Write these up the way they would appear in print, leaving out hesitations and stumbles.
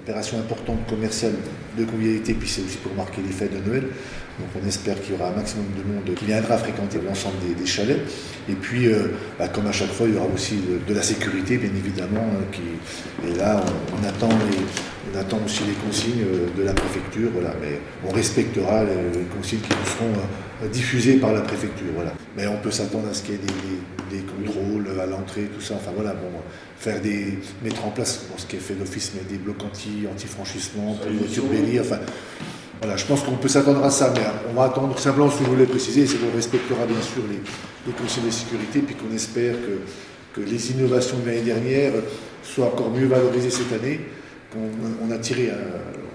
opération importante commerciale de convivialité, puis c'est aussi pour marquer les fêtes de Noël. Donc on espère qu'il y aura un maximum de monde qui viendra fréquenter l'ensemble des chalets. Et puis, comme à chaque fois, il y aura aussi de la sécurité, bien évidemment. Et là, on attend aussi les consignes de la préfecture. Voilà. Mais on respectera les consignes qui nous seront diffusées par la préfecture. Voilà. Mais on peut s'attendre à ce qu'il y ait des contrôles à l'entrée, tout ça. Enfin voilà, mettre en place, ce qui est fait d'office, mais des blocs anti-franchissement pour les voitures béliers. Enfin, voilà, je pense qu'on peut s'attendre à ça, mais on va attendre simplement ce que je voulais préciser, c'est qu'on respectera bien sûr les consignes de sécurité, puis qu'on espère que les innovations de l'année dernière soient encore mieux valorisées cette année. On a tiré,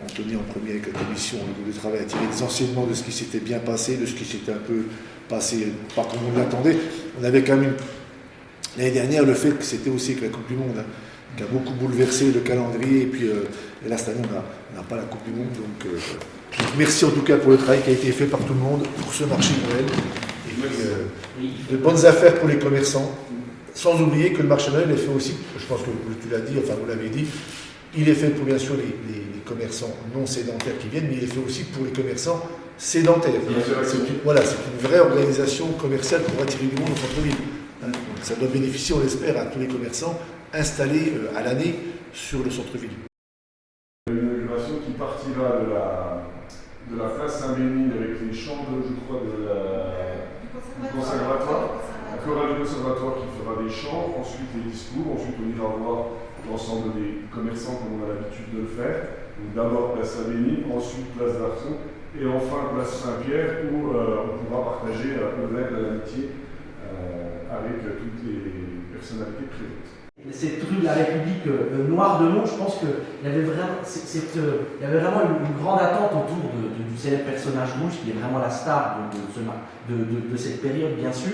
Anthony en premier avec la commission, le groupe de travail a tiré des enseignements de ce qui s'était bien passé, de ce qui s'était un peu passé, pas comme on l'attendait. On avait quand même l'année dernière le fait que c'était aussi avec la Coupe du Monde, qui a beaucoup bouleversé le calendrier, et puis là cette année on n'a pas la Coupe du Monde, donc merci en tout cas pour le travail qui a été fait par tout le monde pour ce marché de Noël. Et puis, de bonnes affaires pour les commerçants. Sans oublier que le marché de Noël est fait aussi, je pense que tu l'as dit, enfin vous l'avez dit, il est fait pour bien sûr les commerçants non sédentaires qui viennent, mais il est fait aussi pour les commerçants sédentaires. C'est une vraie organisation commerciale pour attirer du monde au centre-ville. Donc ça doit bénéficier, on l'espère, à tous les commerçants installés à l'année sur le centre-ville. Une inauguration qui partira de la place Saint-Bénigne avec les chants, je crois, du conservatoire, la chorale du conservatoire qui fera des chants, ensuite les discours, ensuite on ira voir l'ensemble des commerçants comme on a l'habitude de le faire. D'abord place Saint-Bénigne, ensuite place d'Arson et enfin place Saint-Pierre où on pourra partager le verre de l'amitié avec toutes les personnalités présentes. Cette rue de la République Noire-de-Mont, je pense qu'il y avait vraiment une grande attente autour du célèbre personnage rouge, qui est vraiment la star de cette période, bien sûr.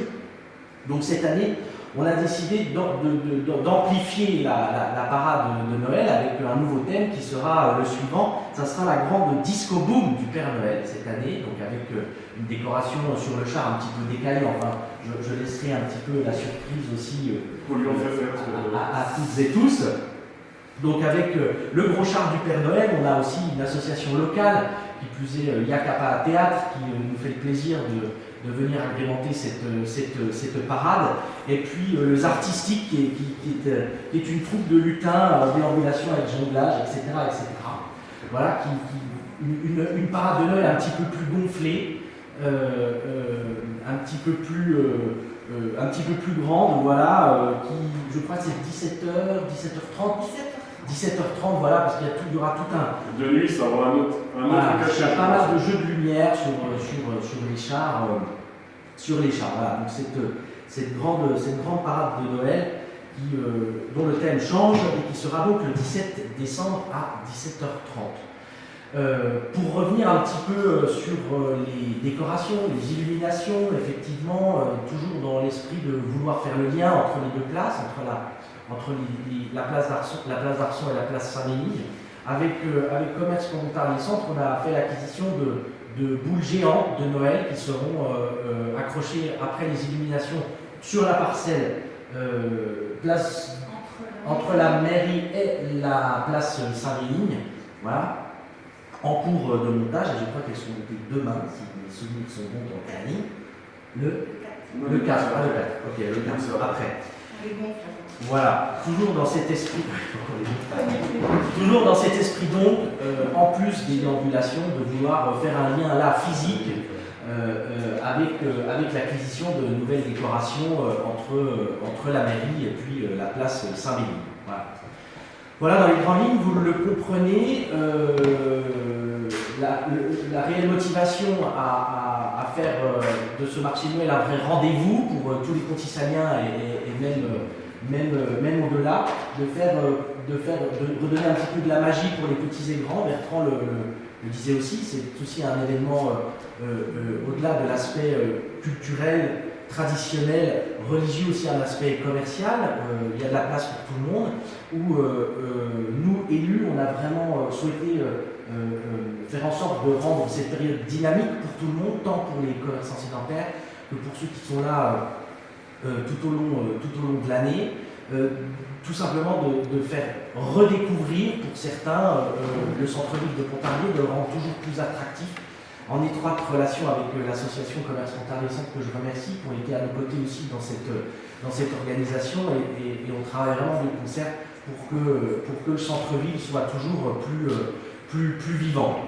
Donc cette année, on a décidé d'amplifier la parade de Noël avec un nouveau thème qui sera le suivant. Ça sera la grande disco boom du Père Noël cette année, donc avec une décoration sur le char un petit peu décalée. Enfin, je laisserai un petit peu la surprise aussi à toutes et tous. Donc avec le gros char du Père Noël, on a aussi une association locale, qui plus est Yakapa Théâtre, qui nous fait le plaisir de venir agrémenter cette parade. Et puis les artistiques, qui est une troupe de lutins, déambulation avec jonglage, etc. Voilà, une parade de Noël un petit peu plus gonflée, un petit peu plus grande, voilà, qui, je crois que c'est 17h30, voilà, parce qu'il y aura tout un... De nuit, ça aura un autre cachet. Il y a pas mal de jeux de lumière sur les chars. Voilà. Donc cette grande parade de Noël dont le thème change et qui sera donc le 17 décembre à 17h30. Pour revenir un petit peu sur les décorations, les illuminations, effectivement, toujours dans l'esprit de vouloir faire le lien entre les deux places, entre la place d'Arson et la place Saint-Ménie. Avec Commerce Communautaire des Centres, on a fait l'acquisition de boules géantes de Noël qui seront accrochées après les illuminations sur la parcelle entre la mairie et la place Saint-Ménie. Voilà. En cours de montage, et je crois qu'elles sont montées demain, si mes souvenirs sont bons dans le planning. Le 4, ok, le 4 après. Voilà, toujours dans cet esprit donc, en plus des déambulations, de vouloir faire un lien là physique avec l'acquisition de nouvelles décorations entre la mairie et puis la place Saint-Bénigne. Voilà, dans les grandes lignes, vous le comprenez, la réelle motivation à faire de ce marché de Noël un vrai rendez-vous pour tous les Contissaniens et même au-delà, de redonner un petit peu de la magie pour les petits et grands. Bertrand le disait aussi, c'est aussi un événement au-delà de l'aspect culturel, traditionnel, religieux, aussi un aspect commercial. Il y a de la place pour tout le monde, où nous, élus, on a vraiment souhaité faire en sorte de rendre cette période dynamique pour tout le monde, tant pour les commerçants sédentaires que pour ceux qui sont là tout au long de l'année. tout simplement de faire redécouvrir pour certains le centre-ville de Pontarlier, de le rendre toujours plus attractif, en étroite relation avec l'association Commerce Pontarlier-Centre que je remercie, qui ont été à nos côtés aussi dans cette organisation, et on travaille vraiment de concert pour que le centre-ville soit toujours plus vivant.